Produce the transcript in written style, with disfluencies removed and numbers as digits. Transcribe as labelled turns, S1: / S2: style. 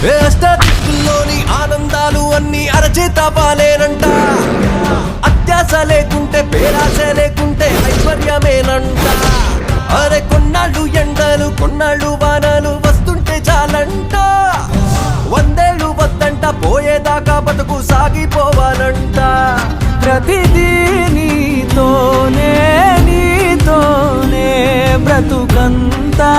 S1: అష్టదిక్కుల్లోని ఆనందాలు అన్ని అరచేత పాలేనంట. అత్యాస లేకుంటే పేరాస లేకుంటే ఐశ్వర్యమేనంట. అరే కొన్నాళ్ళు ఎండలు కొన్నాళ్ళు వానలు వస్తుంటే చాలంట. 100 ఏళ్ళు వద్దంట, పోయేదాకా బతుకు సాగిపోవాలంట.
S2: ప్రతిదీ నీతోనే నీతోనే బ్రతుకంతా